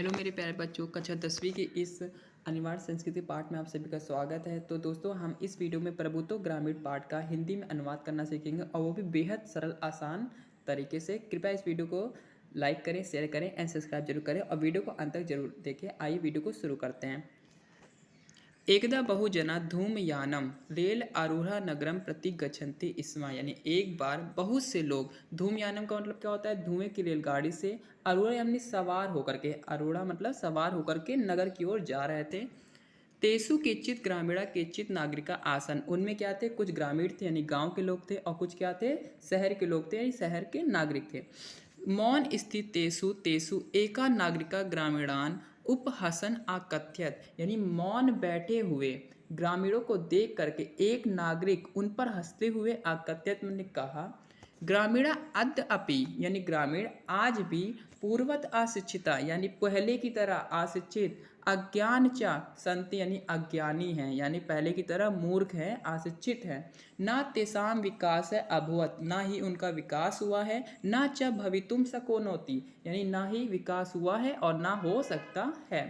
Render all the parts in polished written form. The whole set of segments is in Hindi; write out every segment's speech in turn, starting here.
हेलो मेरे प्यारे बच्चों, कक्षा 10वीं की इस अनिवार्य संस्कृति पाठ में आप सभी का स्वागत है। तो दोस्तों, हम इस वीडियो में प्रभुत्व ग्रामीण पाठ का हिंदी में अनुवाद करना सीखेंगे और वो भी बेहद सरल आसान तरीके से। कृपया इस वीडियो को लाइक करें, शेयर करें एंड सब्सक्राइब जरूर करें और वीडियो को अंत तक जरूर देखें। आइए वीडियो को शुरू करते हैं। एकदा बहुजना धूमयानम रेल आरूढ़ा नगरम प्रति गच्छन्ति स्म। यानी एक बार बहुत से लोग, धूमयानम का मतलब क्या होता है, धुएं की रेलगाड़ी से, आरूढ़ा यानी सवार होकर के, आरूढ़ा मतलब सवार होकर के नगर की ओर जा रहे थे। तेसु केचित ग्रामीणा केचित नागरिका आसन, उनमें क्या थे, कुछ ग्रामीण थे यानी गांव के लोग थे और कुछ क्या थे, शहर के लोग थे यानी शहर के नागरिक थे। मौन स्थित तेसु तेसु एका नागरिका ग्रामीणान उपहसन आकथ्यत, यानी मौन बैठे हुए ग्रामीणों को देख करके एक नागरिक उन पर हंसते हुए आकथ्यत ने कहा, ग्रामीणा अद्यपि यानी ग्रामीण आज भी पूर्वत अशिक्षिता यानी पहले की तरह अशिक्षित, अज्ञान चा संति यानी अज्ञानी हैं, यानी पहले की तरह मूर्ख हैं, अशिक्षित हैं। ना तेसाम विकास है अभवत, ना ही उनका विकास हुआ है, ना च भवितुम शक्नोति यानी ना ही विकास हुआ है और ना हो सकता है।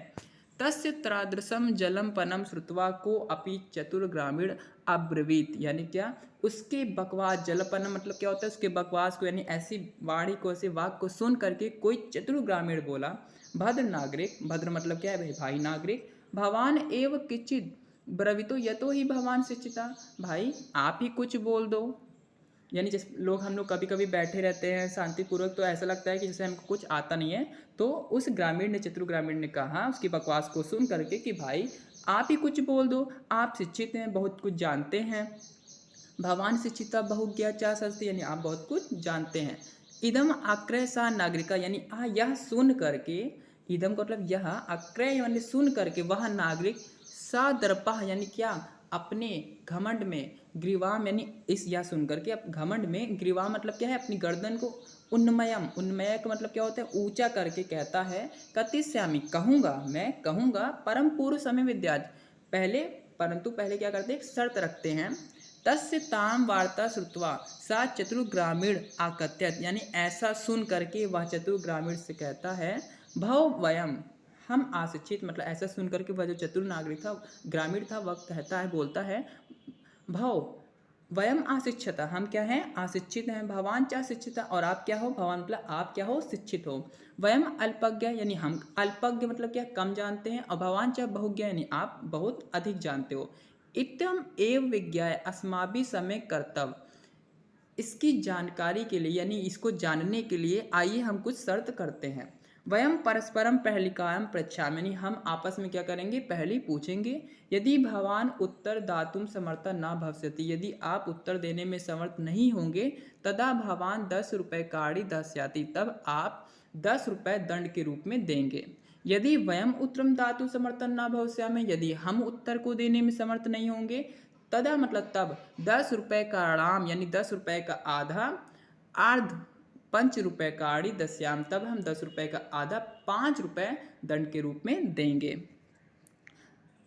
तस्य त्रादृशम जलम पनम श्रुत्वा को अपि चतुर ग्रामीण अब्रवीत, यानी क्या, उसके बकवास, जलपनम मतलब क्या होता है, उसके बकवास को यानी ऐसी वाणी को, ऐसे वाक्य को सुन करके कोई चतुर ग्रामीण बोला, भद्र नागरिक, भद्र मतलब क्या है भाई, भाई नागरिक, भवान एव किंचित ब्रवीतो यतो ही भवान शिक्षिता, भाई आप ही कुछ बोल दो। यानी जिस लोग, हम लोग कभी कभी बैठे रहते हैं शांतिपूर्वक, तो ऐसा लगता है कि जैसे हमको कुछ आता नहीं है। तो उस ग्रामीण ने, चतुर ग्रामीण ने कहा उसकी बकवास को सुन करके कि भाई आप ही कुछ बोल दो, आप शिक्षित हैं, बहुत कुछ जानते हैं। भगवान शिक्षिता बहुज्ञा चा सस्ती, यानी आप बहुत कुछ जानते हैं। इदम अक्रय सा नागरिका, यानी यह सुन करके, इदम का मतलब यह, अक्रय यानी सुन करके, वह नागरिक सदर्पा यानी क्या, अपने घमंड में, ग्रीवाम यानी इस, यह सुन करके अब घमंड में, ग्रीवाम मतलब क्या है, अपनी गर्दन को, उन्मयम, उन्मय का मतलब क्या होता है, ऊंचा करके कहता है, कतिश्यामी कहूँगा, मैं कहूँगा, परम पूर्व समय विद्याज, पहले, परंतु पहले क्या करते हैं, एक शर्त रखते हैं। तस्य ताम वार्ता श्रुत्वा सा चतुर ग्रामीण आकथ्यत, यानी ऐसा सुन करके वह चतुर ग्रामीण से कहता है, भव वयम, हम अशिक्षित, मतलब ऐसा सुन करके वह जो चतुर नागरिक था, ग्रामीण था, वह कहता है, बोलता है, भव वयम अशिक्षिता, हम क्या हैं, अशिक्षित हैं, भवान चा शिक्षिता, और आप क्या हो, भवान मतलब आप क्या हो, शिक्षित हो। वयम अल्पज्ञ, यानी हम अल्पज्ञ मतलब क्या, कम जानते हैं, और भवान चा बहुज्ञ यानी आप बहुत अधिक जानते हो। इत्यम एव विज्ञाय अस्माभि समय कर्तव्य, इसकी जानकारी के लिए यानी इसको जानने के लिए आइए हम कुछ शर्त करते हैं। वयम परस्परम पहलिकायाम पृच्छामि, यानी हम आपस में क्या करेंगे, पहली पूछेंगे। यदि भवान उत्तर दातुम समर्थ न भविष्यति, यदि आप उत्तर देने में समर्थ नहीं होंगे, तदा भवान 10 रुपये काड़ी दस्याति, तब आप 10 रुपये दंड के रूप में देंगे। यदि वयम उत्तरम दातु समर्थन न भविष्यामि, यदि हम उत्तर को देने में समर्थ नहीं होंगे, तदा मतलब तब 10 रुपये का राम यानी 10 रुपये का आधा, अर्ध 5 रुपये काड़ी दस्याम, तब हम 10 रुपये का आधा 5 रुपये दंड के रूप में देंगे।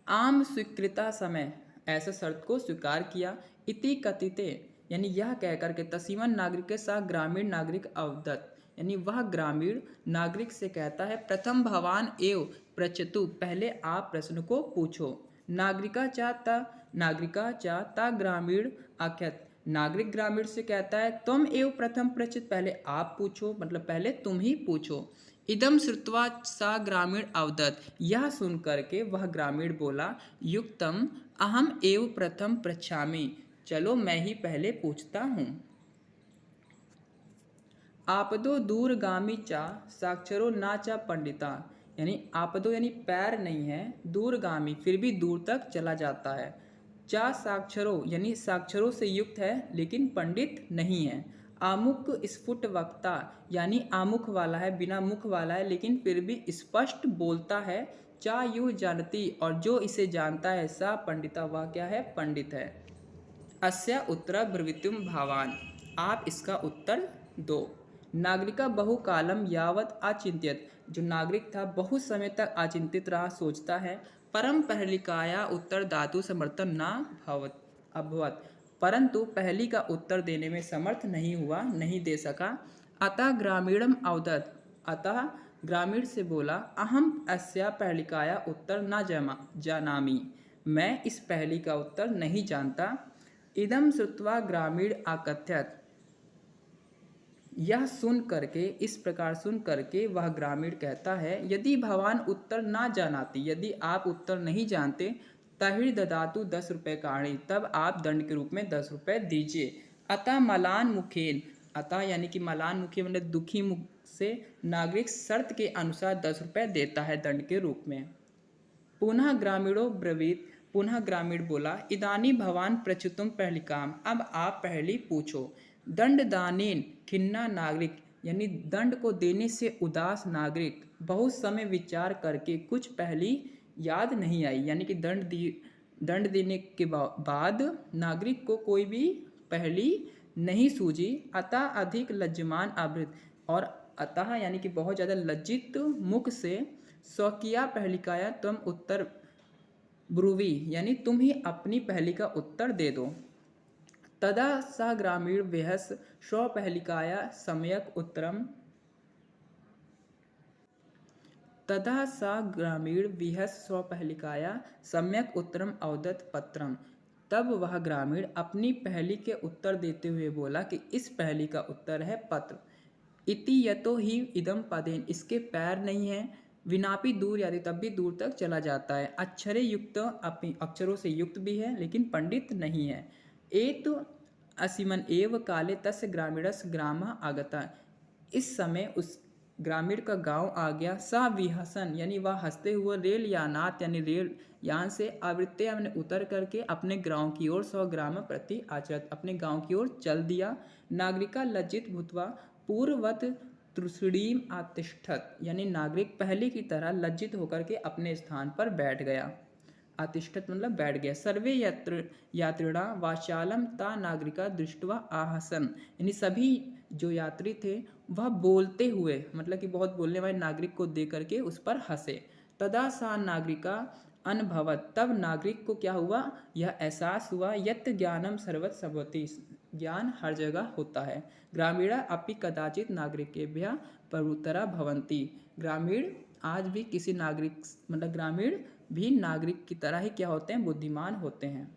आम स्वीकृता समय, ऐसा शर्त को स्वीकार किया। इति कथिते, यानी यह कहकर के, तसीवन नागरिक के साथ ग्रामीण नागरिक अवदत, यानी वह ग्रामीण नागरिक से कहता है, प्रथम भवान एव पृच्छतु, पहले आप प्रश्न को पूछो। नागरिका ता ग्रामीण आख्यात, नागरिक ग्रामीण से कहता है, तुम एव प्रथम पृच्छत, पहले आप पूछो, मतलब पहले तुम ही पूछो। इदम श्रुत्वा सा ग्रामीण अवदत, यह सुन करके वह ग्रामीण बोला, युक्तम अहम एव प्रथम पृच्छामि, चलो मैं ही पहले पूछता हूँ। आपदो दूरगामी चा साक्षरो ना चा पंडिता, यानी आपदो यानी पैर नहीं है, दूरगामी फिर भी दूर तक चला जाता है, चा साक्षरो यानी साक्षरों से युक्त है लेकिन पंडित नहीं है, आमुख स्फुट वक्ता यानी आमुख वाला है, बिना मुख वाला है लेकिन फिर भी स्पष्ट बोलता है, चा यू जानती, और जो इसे जानता है, सा पंडिता, वह क्या है, पंडित है। अस्या उत्तर ब्रवीतुम भावान, आप इसका उत्तर दो। नागरिका बहुकालम यावत अचिंत्यत, जो नागरिक था बहुत समय तक अचिंतित रहा, सोचता है। परम पहलिकाया उत्तर धातु समर्थन न भवत अभवत, परंतु पहली का उत्तर देने में समर्थ नहीं हुआ, नहीं दे सका। अतः ग्रामीणम अवदत, अतः ग्रामीण से बोला, अहम अस्या पहलिकाया उत्तर न जानामि, मैं इस पहली का उत्तर नहीं जानता। इदम श्रुत्वा ग्रामीण आकथ्यत, यह सुन करके, इस प्रकार सुन करके वह ग्रामीण कहता है, यदि भगवान उत्तर ना जानाती, यदि आप उत्तर नहीं जानते, तहिर ददातु 10 रुपये काणी, तब आप दंड के रूप में 10 रुपये दीजिए। अतः मलान मुखेन, अतः यानी कि मलान मुखे मतलब दुखी मुख से नागरिक शर्त के अनुसार 10 रुपये देता है दंड के रूप में। पुनः ग्रामीणों ब्रवीत, पुनः ग्रामीण बोला, इदानी भवान प्रच्युतुम पहलिकाम, अब आप पहली पूछो। दंड दानेन खिन्ना नागरिक, यानी दंड को देने से उदास नागरिक बहुत समय विचार करके कुछ पहली याद नहीं आई, यानी कि दंड देने के बाद नागरिक को कोई भी पहली नहीं सूझी। अतः अधिक लज्जमान आवृत, और अतः यानी कि बहुत ज़्यादा लज्जित मुख से, स्वकीया पहलिकाया तुम उत्तर ब्रुवी, यानी तुम ही अपनी पहली का उत्तर दे दो। तदा स ग्रामीण वेहस स्वपहलिकाया सम्यक उत्तरम, तदा स ग्रामीण विहस स्वपहलिकाया सम्यक उत्तरम अवदत पत्रम, तब वह ग्रामीण अपनी पहली के उत्तर देते हुए बोला कि इस पहली का उत्तर है पत्र। इति यतो ही इदम पदेन, इसके पैर नहीं है, विनापि दूर यादि तब भी दूर तक चला जाता है, अक्षरे युक्त, अपनी अक्षरों से युक्त भी है लेकिन पंडित नहीं है। एतु असीमन एव काले तस्य ग्रामीणस ग्राम आगता, इस समय उस ग्रामीण का गांव आ गया। सा विहसन, यानी वह हंसते हुए रेल यानात, यानी रेल यान से आवृत्ते, यानी उतर करके अपने गांव की ओर, 100 ग्राम प्रति आचरत, अपने गांव की ओर चल दिया। नागरिका लज्जित भूतवा पूर्ववत तृषणीम आतिष्ठत, यानी नागरिक पहले की तरह लज्जित होकर के अपने स्थान पर बैठ गया। आतिष्ठत मतलब बैठ गया। सर्वे यात्रिणा वाचालम ता नागरिका दृष्टवा आहसन, यानी सभी जो यात्री थे वह बोलते हुए, मतलब कि बहुत बोलने वाले नागरिक को देख करके उस पर हंसे। तदा सा नागरिका अनुभवत, तब नागरिक को क्या हुआ, यह एहसास हुआ, यत् ज्ञानम सर्वत सर्वति, ज्ञान हर जगह होता है। ग्रामीणा अपि कदाचित नागरिकेभ्यः प्रवृत्तरा भवन्ति, ग्रामीण आज भी किसी नागरिक, मतलब ग्रामीण भी नागरिक की तरह ही क्या होते हैं, बुद्धिमान होते हैं।